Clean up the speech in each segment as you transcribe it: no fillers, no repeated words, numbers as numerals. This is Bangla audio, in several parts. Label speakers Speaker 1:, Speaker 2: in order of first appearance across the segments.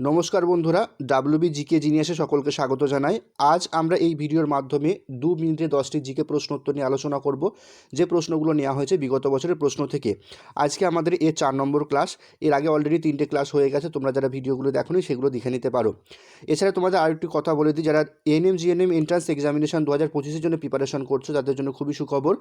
Speaker 1: নমস্কার বন্ধুরা, ডাব্লিউবি জিকে জিনিয়াসে সকলকে স্বাগত জানাই। আজ আমরা এই ভিডিওর মাধ্যমে 2 মিনিটে 10টি জিকে প্রশ্নোত্তর নিয়ে আলোচনা করব, যে প্রশ্নগুলো নেওয়া হয়েছে বিগত বছরের প্রশ্ন থেকে। আজকে আমাদের 4 নম্বর ক্লাস। এর আগে অলরেডি 3টে ক্লাস হয়ে গেছে, তোমরা যারা ভিডিওগুলো দেখোনি সেগুলো দেখে নিতে পারো। এছাড়া তোমাদের আরেকটি কথা বলে দিই, যারা এএনএম জিএনএম এন্ট্রান্স এক্সামিনেশন 2025-এর জন্য প্রিপারেশন করছো তাদের জন্য খুবই সুখবর।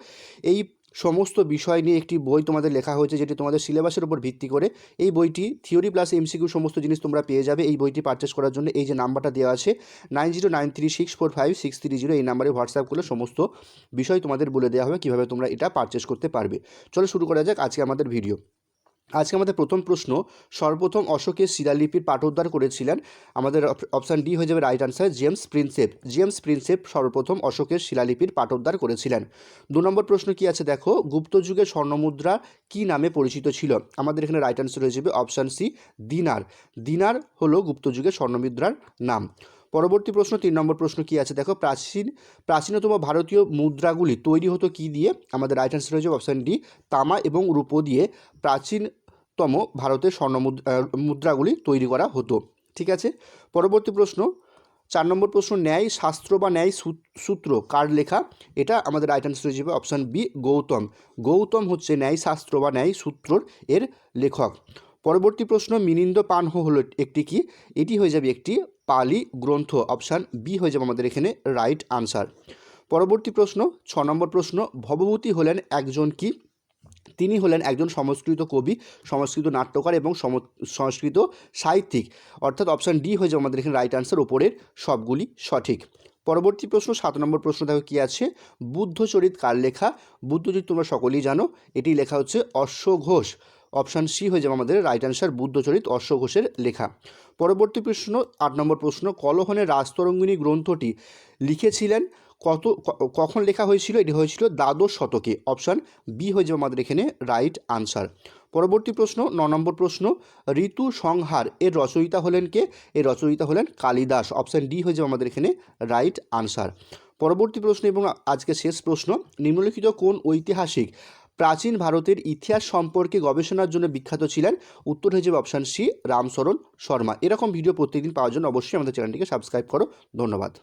Speaker 1: এই সমস্ত বিষয় নিয়ে একটি বই তোমাদের লেখা হয়েছে, যেটি তোমাদের সিলেবাসের উপর ভিত্তি করে। এই বইটি থিওরি প্লাস এমসিকিউ সমস্ত জিনিস তোমরা পেয়ে যাবে। এই বইটি পারচেস করার জন্য এই যে নাম্বারটা দেওয়া আছে 9093645630, এই নাম্বারে হোয়াটসঅ্যাপ করলে সমস্ত বিষয় তোমাদের বলে দেওয়া হবে কীভাবে তোমরা এটা পারচেস করতে পারবে। চলো শুরু করা যাক আজকে আমাদের ভিডিও। আজকে আমাদের প্রথম প্রশ্ন, সর্বপ্রথম অশোকের শিলালিপির পাঠোদ্ধার করেছিলেন? আমাদের অপশান ডি হয়ে যাবে right answer, James Prinsep. James Prinsep সর্বপ্রথম অশোকের শিলালিপির পাঠোদ্ধার করেছিলেন। 2 নম্বর প্রশ্ন কি আছে দেখো, গুপ্ত যুগের স্বর্ণমুদ্রা কী নামে পরিচিত ছিল? আমাদের এখানে রাইট আনসার হয়ে যাবে অপশান সি, দিনার। দিনার হলো গুপ্ত যুগের স্বর্ণমুদ্রার নাম। পরবর্তী প্রশ্ন 3 নম্বর প্রশ্ন কি আছে দেখো, প্রাচীনতম ভারতীয় মুদ্রাগুলি তৈরি হতো কি দিয়ে? আমাদের রাইট আনসার হয়ে যাবে অপশান ডি, তামা এবং রূপো দিয়ে প্রাচীনতম ভারতের মুদ্রাগুলি তৈরি করা হতো। ঠিক আছে, পরবর্তী প্রশ্ন 4 নম্বর প্রশ্ন, ন্যায় শাস্ত্র বা ন্যায় সূত্র কার লেখা? এটা আমাদের রাইট আনসার হয়ে যাবে অপশান বি, গৌতম। গৌতম হচ্ছে ন্যায় শাস্ত্র বা ন্যায় সূত্রর এর লেখক। পরবর্তী প্রশ্ন, মিলিন্দ পানহ হলো একটি কি? এটি হয়ে যাবে একটি পালি গ্রন্থ। অপশান বি হয়ে যাবে আমাদের এখানে রাইট আনসার। পরবর্তী প্রশ্ন 6 নম্বর প্রশ্ন, ভবভূতি হলেন একজন কি? তিনি হলেন একজন সংস্কৃত কবি, সংস্কৃত নাট্যকার এবং সংস্কৃত সাহিত্যিক। অর্থাৎ অপশান ডি হয়ে যাবে আমাদের এখানে রাইট আনসার, ওপরের সবগুলি সঠিক। পরবর্তী প্রশ্ন 7 নম্বর প্রশ্ন দেখো কী আছে, বুদ্ধচরিত কার লেখা? বুদ্ধচরিত তোমরা সকলেই জানো, এটি লেখা হচ্ছে অশ্ব ঘোষ। অপশান সি হয়ে যাবে আমাদের রাইট আনসার, বুদ্ধচরিত অশ্ব ঘোষের লেখা। পরবর্তী প্রশ্ন 8 নম্বর প্রশ্ন, কলহনের রাজতরঙ্গিনী গ্রন্থটি লিখেছিলেন কখন লেখা হয়েছিল? এটি হয়েছিল দ্বাদশ শতকে। অপশান বি হয়ে যাবে আমাদের এখানে রাইট আনসার। পরবর্তী প্রশ্ন 9 নম্বর প্রশ্ন, ঋতু সংহার এর রচয়িতা হলেন কে? এর রচয়িতা হলেন কালিদাস। অপশান ডি হয়ে যাবে আমাদের এখানে রাইট আনসার। পরবর্তী প্রশ্ন এবং আজকে শেষ প্রশ্ন, নিম্নলিখিত কোন ঐতিহাসিক প্রাচীন ভারতের ইতিহাস সম্পর্কে গবেষণার জন্য বিখ্যাত ছিলেন? উত্তর হয়ে যাবে অপশান সি, রামচরণ শর্মা। এরকম ভিডিও প্রত্যেকদিন পাওয়ার জন্য অবশ্যই আমাদের চ্যানেলটিকে সাবস্ক্রাইব করো। ধন্যবাদ।